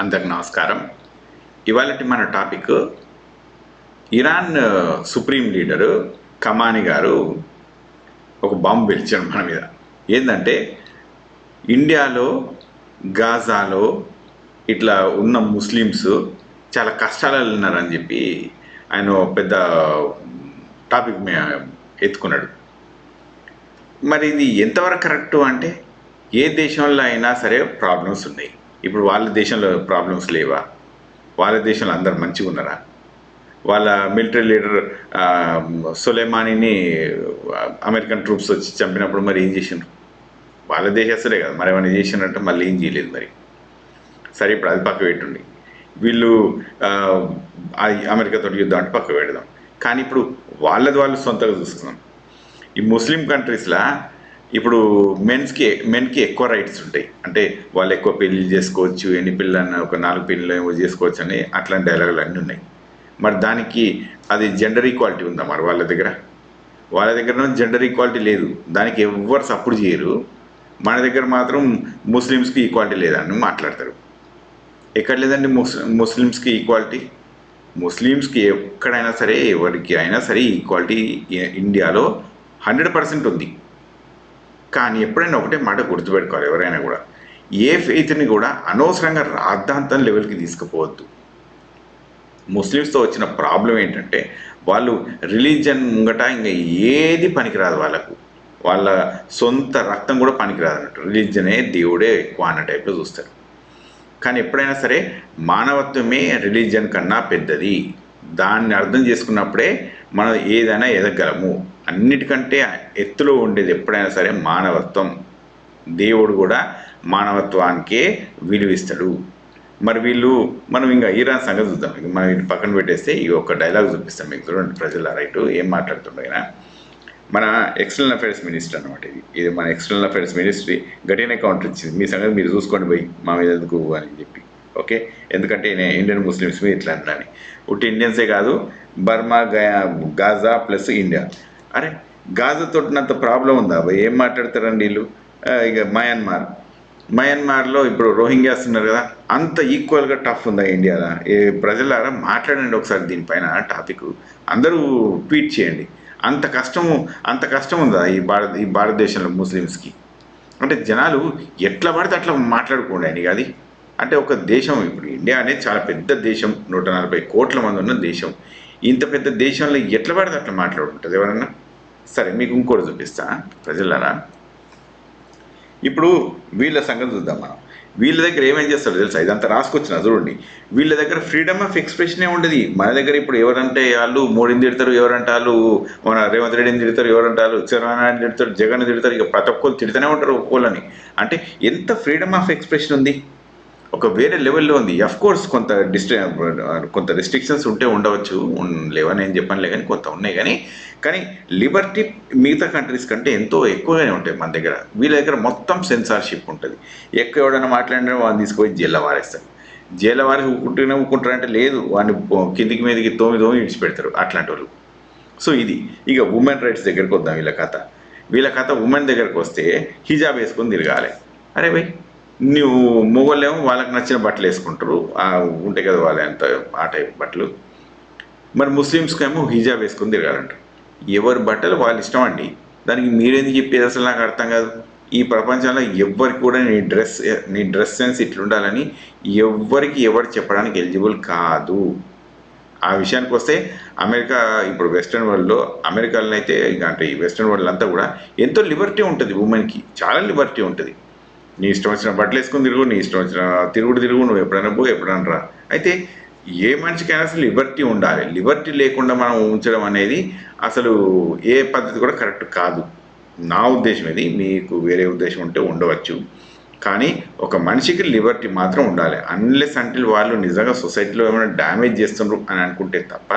అందరికి నమస్కారం. ఇవాళటి మన టాపిక్ ఇరాన్ సుప్రీం లీడరు ఖమాని గారు ఒక బాంబు పేల్చాడు మన మీద. ఏంటంటే ఇండియాలో గాజాలో ఇట్లా ఉన్న ముస్లిమ్స్ చాలా కష్టాలలో ఉన్నారని చెప్పి ఆయన పెద్ద టాపిక్ ఎత్తుకున్నాడు. మరి ఇది ఎంతవరకు కరెక్టు అంటే, ఏ దేశంలో అయినా సరే ప్రాబ్లమ్స్ ఉన్నాయి. ఇప్పుడు వాళ్ళ దేశంలో ప్రాబ్లమ్స్ లేవా? వాళ్ళ దేశంలో అందరు మంచిగా ఉన్నారా? వాళ్ళ మిలిటరీ లీడర్ సొలైమానీని అమెరికన్ ట్రూప్స్ వచ్చి చంపినప్పుడు మరి ఏం చేసిండ్రు? వాళ్ళ దేశస్తులే కదా, మరి ఏమైనా చేసినట్టు మళ్ళీ ఏం చేయలేదు. మరి సరే, ఇప్పుడు అది పక్క పెట్టుండి, వీళ్ళు అమెరికాతో యుద్ధం అంటే పక్క పెడదాం. కానీ ఇప్పుడు వాళ్ళది వాళ్ళు సొంతగా చూసుకుందాం. ఈ ముస్లిం కంట్రీస్లో ఇప్పుడు మెన్కి ఎక్కువ రైట్స్ ఉంటాయి. అంటే వాళ్ళు ఎక్కువ పెళ్లి చేసుకోవచ్చు, ఎన్ని పిల్లలన్నా ఒక 4 పెళ్ళిళ్ళు ఏమో చేసుకోవచ్చు అని అట్లాంటి డైలాగులు అన్నీ ఉన్నాయి. మరి దానికి అది జెండర్ ఈక్వాలిటీ ఉందా? మరి వాళ్ళ దగ్గర జెండర్ ఈక్వాలిటీ లేదు. దానికి ఎవ్వరు సపోర్ట్ చేయరు. మన దగ్గర మాత్రం ముస్లిమ్స్కి ఈక్వాలిటీ లేదని మాట్లాడతారు. ఎక్కడ లేదండి ముస్లిమ్స్కి ఈక్వాలిటీ? ముస్లిమ్స్కి ఎక్కడైనా సరే, ఎవరికి అయినా సరే ఈక్వాలిటీ ఇండియాలో 100% ఉంది. కానీ ఎప్పుడైనా ఒకటే మాట గుర్తుపెట్టుకోవాలి, ఎవరైనా కూడా ఏ ఫెయిత్ని కూడా అనవసరంగా రాద్ధాంతం లెవెల్కి తీసుకుపోవద్దు. ముస్లిమ్స్తో వచ్చిన ప్రాబ్లం ఏంటంటే, వాళ్ళు రిలీజన్ ముంగట ఇంకా ఏది పనికిరాదు వాళ్ళకు. వాళ్ళ సొంత రక్తం కూడా పనికిరాదు అన్నట్టు. రిలీజనే దేవుడే ఎక్కువ అన్న టైప్లో చూస్తారు. కానీ ఎప్పుడైనా సరే మానవత్వమే రిలీజన్ కన్నా పెద్దది. దాన్ని అర్థం చేసుకున్నప్పుడే మనం ఏదైనా ఎదగలము. అన్నిటికంటే ఎత్తులో ఉండేది ఎప్పుడైనా సరే మానవత్వం. దేవుడు కూడా మానవత్వానికే విలువిస్తాడు. మరి మనం ఇంకా ఇరాన్ సంగతి చూద్దాం. మనం ఇది పక్కన పెట్టేస్తే ఈ ఒక డైలాగ్ చూపిస్తాం మీకు. చూడండి ప్రజల రైటు ఏం మాట్లాడుతుండగా, మన ఎక్స్టర్నల్ అఫైర్స్ మినిస్టర్ అనమాట. ఇది మన ఎక్స్టర్నల్ అఫైర్స్ మినిస్ట్రీ గట్టిగానే కౌంటర్ ఇచ్చింది. మీ సంగతి మీరు చూసుకోండి పోయి, మా మీద ఎందుకు అని చెప్పి. ఓకే, ఎందుకంటే నేను ఇండియన్ ముస్లిమ్స్ మీద ఇట్లా అంటాను. ఉట్టి ఇండియన్సే కాదు, బర్మా, గాజా ప్లస్ ఇండియా. అరే, గాజా తోటినంత ప్రాబ్లం ఉందా? ఏం మాట్లాడతారండి వీళ్ళు? ఇక మయన్మార్లో ఇప్పుడు రోహింగ్యాస్ ఉన్నారు కదా, అంత ఈక్వల్గా టఫ్ ఉందా ఇండియాలో? ప్రజలారా మాట్లాడండి ఒకసారి దీనిపైన టాపిక్. అందరూ ట్వీట్ చేయండి. అంత కష్టం ఉందా ఈ భారతదేశంలో ముస్లిమ్స్కి? అంటే జనాలు ఎట్లా పడితే అట్లా మాట్లాడుకోండి అని. అది అంటే ఒక దేశం, ఇప్పుడు ఇండియా అనేది చాలా పెద్ద దేశం, 140 కోట్ల మంది ఉన్న దేశం. ఇంత పెద్ద దేశంలో ఎట్లా పడితే అట్లా మాట్లాడుకుంటుంది ఎవరన్నా? సరే, మీకు ఇంకోటి చూపిస్తా ప్రజలారా. ఇప్పుడు వీళ్ళ సంగతి చూద్దాం మనం. వీళ్ళ దగ్గర ఏమేం చేస్తారు తెలుసా? ఇదంతా రాసుకొచ్చిన చూడండి. వీళ్ళ దగ్గర ఫ్రీడమ్ ఆఫ్ ఎక్స్ప్రెషనే ఉండదు. మన దగ్గర ఇప్పుడు ఎవరంటే వాళ్ళు మోడీని తిడతారు, ఎవరంటే వాళ్ళు మన రేవంత్ రెడ్డిని తిడతారు, ఎవరంటే వాళ్ళు చంద్రబాబు తిడతారు, జగన్ తిడతారు. ఇక ప్రతి ఒక్కరు తిడుతూనే ఉంటారు ఒక్కోళ్ళని. అంటే ఎంత ఫ్రీడమ్ ఆఫ్ ఎక్స్ప్రెషన్ ఉంది, ఒక వేరే లెవెల్లో ఉంది. కోర్స్ కొంత రిస్ట్రిక్షన్స్ ఉండవచ్చు, లేవని నేను చెప్పనులే, కానీ కొంత ఉన్నాయి. కానీ లిబర్టీ మిగతా కంట్రీస్ కంటే ఎంతో ఎక్కువగానే ఉంటాయి మన దగ్గర. వీళ్ళ దగ్గర మొత్తం సెన్సార్షిప్ ఉంటుంది. ఎవడైనా మాట్లాడినా వాళ్ళని తీసుకుపోయి జైల్లో వారేస్తారు. జైల్లో వారేసి ఊకుంటారంటే లేదు, వాడిని కిందికి మీదకి తోమి విడిచిపెడతారు అట్లాంటి వాళ్ళు. సో ఇది ఇక ఉమెన్ రైట్స్ దగ్గరికి వద్దాం. వీళ్ళ కథ ఉమెన్ దగ్గరికి వస్తే హిజాబ్ వేసుకొని తిరగాలి. అరే భయ్, నువ్వు మొగోళ్ళేమో వాళ్ళకి నచ్చిన బట్టలు వేసుకుంటారు, ఉంటాయి కదా వాళ్ళ ఎంత ఆ టైప్ బట్టలు. మరి ముస్లిమ్స్కి ఏమో హిజాబ్ వేసుకొని తిరగాలంటారు. ఎవరి బట్టలు వాళ్ళ ఇష్టం అండి. దానికి మీరేందుకు చెప్పేది అసలు నాకు అర్థం కాదు. ఈ ప్రపంచంలో ఎవ్వరికి కూడా నీ డ్రెస్ సెన్స్ ఇట్లుండాలని ఎవరు చెప్పడానికి ఎలిజిబుల్ కాదు. ఆ విషయానికి వస్తే అమెరికా, ఇప్పుడు వెస్ట్రన్ వరల్డ్లో అమెరికాలో అయితే అంటే ఈ వెస్ట్రన్ వరల్డ్ అంతా కూడా ఎంతో లిబర్టీ ఉంటుంది. ఉమెన్కి చాలా లిబర్టీ ఉంటుంది. నీ ఇష్టం వచ్చిన బట్టలు వేసుకొని తిరుగు, నీ ఇష్టం వచ్చిన తిరుగు, నువ్వు ఎప్పుడైనా పో, ఎప్పుడైనా రా. అయితే ఏ మనిషికైనా అసలు లిబర్టీ ఉండాలి. లిబర్టీ లేకుండా మనం ఉంచడం అనేది అసలు ఏ పద్ధతి కూడా కరెక్ట్ కాదు. నా ఉద్దేశం ఇది, మీకు వేరే ఉద్దేశం ఉంటే ఉండవచ్చు. కానీ ఒక మనిషికి లిబర్టీ మాత్రం ఉండాలి. అన్లెస్ అంటిల్ వాళ్ళు నిజంగా సొసైటీలో ఏమైనా డ్యామేజ్ చేస్తున్నారు అని అనుకుంటే తప్ప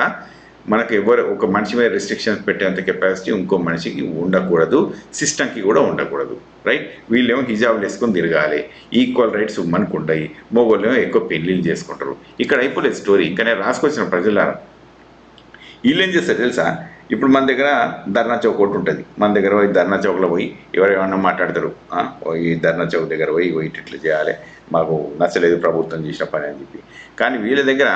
మనకు ఒక మనిషి మీద రెస్ట్రిక్షన్స్ పెట్టేంత కెపాసిటీ ఇంకో మనిషికి ఉండకూడదు, సిస్టమ్కి కూడా ఉండకూడదు. రైట్? వీళ్ళేమో హిజాబులు వేసుకొని తిరగాలి, ఈక్వల్ రైట్స్ ఉమ్మనికి ఉంటాయి, మగోళ్ళేమో ఎక్కువ పెళ్ళిళ్ళు చేసుకుంటారు. ఇక్కడ అయిపోలేదు స్టోరీ. ఇంకా నేను రాసుకొచ్చిన ప్రజలారా, వీళ్ళు ఏం చేస్తారు తెలుసా? ఇప్పుడు మన దగ్గర ధర్నా చౌక్ ఒకటి ఉంటుంది. మన దగ్గర పోయి ధర్నా చౌక్లో పోయి ఎవరు ఏమన్నా మాట్లాడతారు, ఈ ధర్నా చౌక్ దగ్గర పోయి ఇట్లా చేయాలి, మాకు నచ్చలేదు ప్రభుత్వం చేసిన పని అని చెప్పి. కానీ వీళ్ళ దగ్గర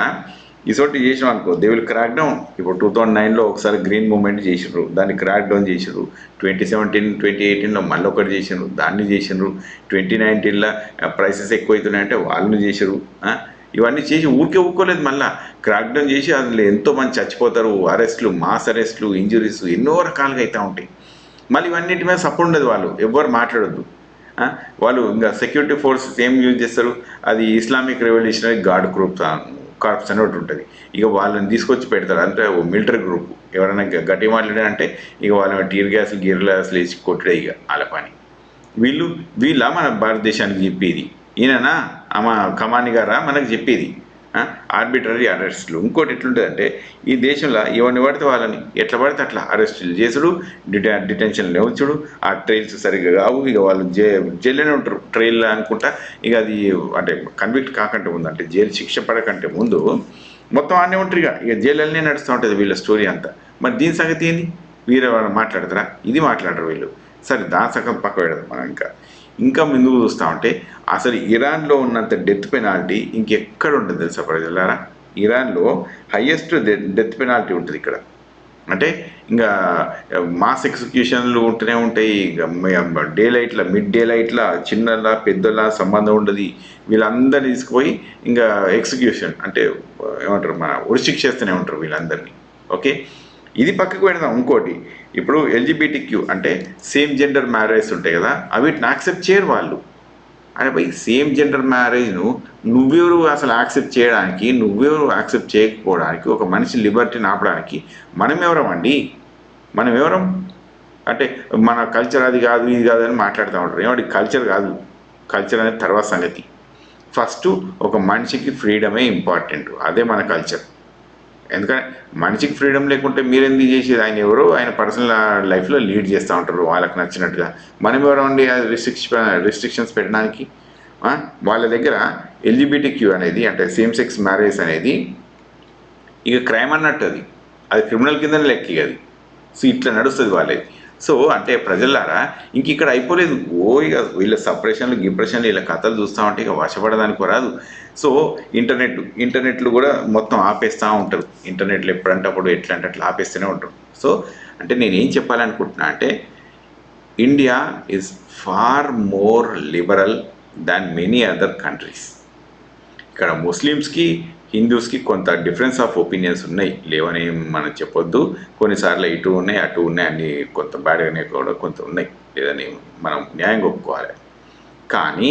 ఇసోటి చేసినాం అనుకో, దే విల్ క్రాక్ డౌన్. ఇప్పుడు 2009లో ఒకసారి గ్రీన్ మూవ్మెంట్ చేసినారు, దాన్ని క్రాక్ డౌన్ చేసినారు. 2017, 2018లో మళ్ళీ ఒకటి చేసినారు, దాన్ని చేసినారు. 2019లో ప్రైసెస్ ఎక్కువవుతున్నాయంటే వాళ్ళని చేసారు. ఇవన్నీ చేసి ఊరుకోలేదు, మళ్ళీ క్రాక్ డౌన్ చేసి అందులో ఎంతోమంది చచ్చిపోతారు, అరెస్టులు, మాస్ అరెస్టులు, ఇంజురీస్ ఎన్నో రకాలుగా అవుతూ ఉంటాయి. మళ్ళీ ఇవన్నిటి మీద సపోర్ట్ ఉండదు, వాళ్ళు ఎవ్వరు మాట్లాడొద్దు. వాళ్ళు ఇంకా సెక్యూరిటీ ఫోర్సెస్ ఏం యూజ్ చేస్తారు, అది ఇస్లామిక్ రెవల్యూషనరీ గార్డ్ కార్ప్స్ అని ఒకటి ఉంటుంది. ఇక వాళ్ళని తీసుకొచ్చి పెడతారు, అంటే ఓ మిలిటరీ గ్రూప్. ఎవరైనా గట్టి మాట్లాడారంటే ఇక వాళ్ళని టీర్ గ్యాస్లు గ్యాస్లు వేసి కొట్టడే ఇక వాళ్ళ పని. వీళ్ళ మన భారతదేశానికి చెప్పేది ఈయననా ఆమె కమాని గారా మనకు చెప్పేది ఆర్బిటరీ అరెస్టులు. ఇంకోటి ఎట్లుంటుందంటే ఈ దేశంలో ఎవరిని పడితే వాళ్ళని ఎట్లా పడితే అట్లా అరెస్టులు చేసుడు, డిటెన్షన్లు ఉంచుడు. ఆ ట్రైల్స్ సరిగ్గా కావు, ఇక వాళ్ళు జైల్లోనే ఉంటారు ట్రైల్ అనుకుంటా. ఇక అది అంటే కన్విక్ట్ కాకంటే ముందు, అంటే జైలు శిక్ష పడకంటే ముందు మొత్తం అన్నీ ఉంటారు. ఇక జైలనే నడుస్తూ ఉంటుంది వీళ్ళ స్టోరీ అంతా. మరి దీని సంగతి ఏంది, వీరు మాట్లాడతారా? ఇది మాట్లాడరు వీళ్ళు. సరే, దాని సగం పక్క పెడదాం. మనం ఇంకా ముందుకు చూస్తూ ఉంటే అసలు ఇరాన్లో ఉన్నంత డెత్ పెనాల్టీ ఇంకెక్కడ ఉంటుంది తెలుసా ప్రజలారా? ఇరాన్లో హయ్యెస్ట్ డెత్ పెనాల్టీ ఉంటుంది ఇక్కడ. అంటే ఇంకా మాస్ ఎగ్జిక్యూషన్లు ఉంటూనే ఉంటాయి. డే లైట్ల, మిడ్ డే లైట్ల, చిన్నలా పెద్దలా సంబంధం ఉండదు. వీళ్ళందరినీ తీసుకుపోయి ఇంకా ఎగ్జిక్యూషన్ అంటే ఏమంటారు, మన ఉరిశిక్ష చేస్తూనే ఉంటారు వీళ్ళందరినీ. ఓకే, ఇది పక్కకు పెడదాం. ఇంకోటి, ఇప్పుడు ఎల్జిబిటిక్యూ అంటే సేమ్ జెండర్ మ్యారేజ్ ఉంటాయి కదా, వీటిని యాక్సెప్ట్ చేయరు వాళ్ళు. అరే భయ్, సేమ్ జెండర్ మ్యారేజ్ను నువ్వెవరు అసలు యాక్సెప్ట్ చేయడానికి, నువ్వెవరు యాక్సెప్ట్ చేయకపోవడానికి, ఒక మనిషి లిబర్టీని ఆపడానికి మనం ఎవరమండి? మనం ఎవరం? అంటే మన కల్చర్ అది కాదు ఇది కాదు అని మాట్లాడుతూ ఉంటారు. ఏమంటే కల్చర్ కాదు, కల్చర్ అనేది తర్వాత సంగతి. ఫస్ట్ ఒక మనిషికి ఫ్రీడమే ఇంపార్టెంట్, అదే మన కల్చర్. ఎందుకంటే మనిషికి ఫ్రీడమ్ లేకుంటే మీరెందుకు చేసేది? ఆయన ఎవరో ఆయన పర్సనల్ లైఫ్లో లీడ్ చేస్తూ ఉంటారు వాళ్ళకి నచ్చినట్టుగా. మనం ఎవరో అండి రిస్ట్రిక్షన్స్ పెట్టడానికి? వాళ్ళ దగ్గర ఎల్జిబిటిక్యూ అనేది అంటే సేమ్ సెక్స్ మ్యారేజ్ అనేది ఇక క్రైమ్ అన్నట్టు, అది క్రిమినల్ కిందనే లెక్క అది. సో ఇట్లా నడుస్తుంది వాళ్ళది. సో అంటే ప్రజలారా ఇంక ఇక్కడ అయిపోలేదు. ఇక వీళ్ళ సపరేషన్లు గిప్రెషన్లు వీళ్ళ కథలు చూస్తూ ఉంటే ఇక వశపడడానికి రాదు. సో ఇంటర్నెట్లు కూడా మొత్తం ఆపేస్తూ ఉంటారు. ఇంటర్నెట్లు ఎప్పుడంటే అప్పుడు ఎట్లా అంటే అట్లా ఆపేస్తూనే ఉంటారు. సో అంటే నేనేం చెప్పాలనుకుంటున్నా అంటే India is far more liberal than many other countries. ఇక్కడ ముస్లిమ్స్కి హిందూస్కి కొంత డిఫరెన్స్ ఆఫ్ ఒపీనియన్స్ ఉన్నాయి, లేవని మనం చెప్పొద్దు. కొన్నిసార్లు ఇటు ఉన్నాయి అటు ఉన్నాయి, అన్నీ కొంత బ్యాడ్గానే కూడా కొంత ఉన్నాయి, లేదని మనం న్యాయంగా ఒప్పుకోవాలి. కానీ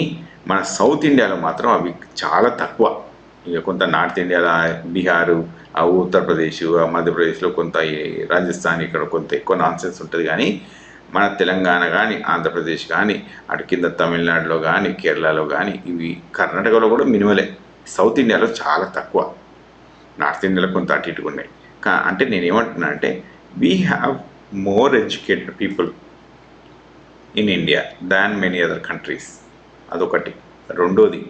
మన సౌత్ ఇండియాలో మాత్రం అవి చాలా తక్కువ. ఇక కొంత నార్త్ ఇండియాలో బీహారు, ఉత్తరప్రదేశ్, మధ్యప్రదేశ్లో కొంత, రాజస్థాన్ ఇక్కడ కొంత ఎక్కువ నాన్సెన్స్ ఉంటుంది. కానీ మన తెలంగాణ కానీ ఆంధ్రప్రదేశ్ కానీ అటు కింద తమిళనాడులో కానీ కేరళలో కానీ ఇవి కర్ణాటకలో కూడా మినిమలే. సౌత్ ఇండియాలో చాలా తక్కువ, నార్త్ ఇండియాలో కొంత అటు ఇటుగా ఉన్నాయి. అంటే నేనేమంటున్నా అంటే we have more educated people in India than many other countries. అదొకటి. రెండోది,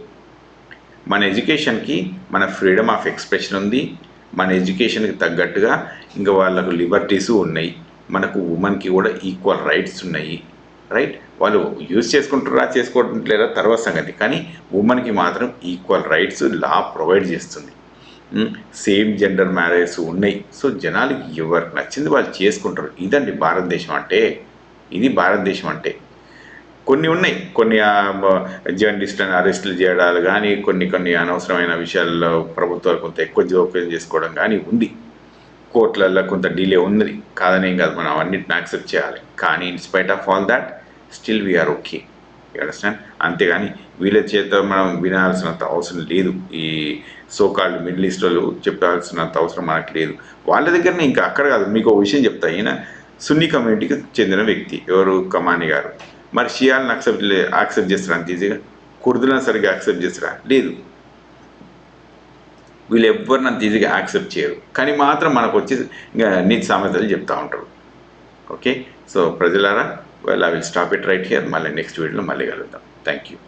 మన ఎడ్యుకేషన్కి మన ఫ్రీడమ్ ఆఫ్ ఎక్స్ప్రెషన్ ఉంది. మన ఎడ్యుకేషన్కి తగ్గట్టుగా ఇంకా వాళ్ళకు లిబర్టీసు ఉన్నాయి. మనకు ఉమెన్కి కూడా ఈక్వల్ రైట్స్ ఉన్నాయి. రైట్, వాళ్ళు యూజ్ చేసుకుంటారా చేసుకోవట్లేదా తర్వాత సంగతి, కానీ ఉమెన్కి మాత్రం ఈక్వల్ రైట్స్ లా ప్రొవైడ్ చేస్తుంది. సేమ్ జెండర్ మ్యారేజ్ ఉన్నాయి. సో జనాలకి ఎవరికి నచ్చింది వాళ్ళు చేసుకుంటారు. ఇదండి భారతదేశం అంటే. ఇది భారతదేశం అంటే. కొన్ని ఉన్నాయి, కొన్ని జర్నలిస్టులను అరెస్టులు చేయడాలు కానీ, కొన్ని అనవసరమైన విషయాల్లో ప్రభుత్వాలు కొంత ఎక్కువ జోక్యం చేసుకోవడం కానీ ఉంది. కోర్టులలో కొంత డిలే ఉన్నది, కాదనేం కాదు, మనం అన్నిటిని యాక్సెప్ట్ చేయాలి. కానీ in spite of all that still we are okay. You understand? అంతేగాని వీళ్ళ చేత మనం వినాల్సినంత అవసరం లేదు. ఈ సోకాల్డ్ మిడిల్ ఈస్ట్ వాళ్ళు చెప్పాల్సినంత అవసరం మనకు లేదు. వాళ్ళ దగ్గరనే ఇంకా అక్కడ కాదు. మీకు ఒక విషయం చెప్తా. ఈయన సున్నీ కమ్యూనిటీకి చెందిన వ్యక్తి, ఎవరు, కమాని గారు. మరి షియాలను యాక్సెప్ట్ చేస్తారా అంత ఈజీగా? కుర్దులను సరిగ్గా యాక్సెప్ట్ చేస్తారా? లేదు. వీళ్ళు ఎవ్వరిని అంత ఈజీగా యాక్సెప్ట్ చేయరు. కానీ మాత్రం మనకు వచ్చి ఇంకా నీతి సామెతలు చెప్తూ ఉంటారు. ఓకే, సో ప్రజలారా, well I will stop it right here. మళ్ళీ నెక్స్ట్ వీడియోలో మళ్ళీ కలుద్దాం. Thank you.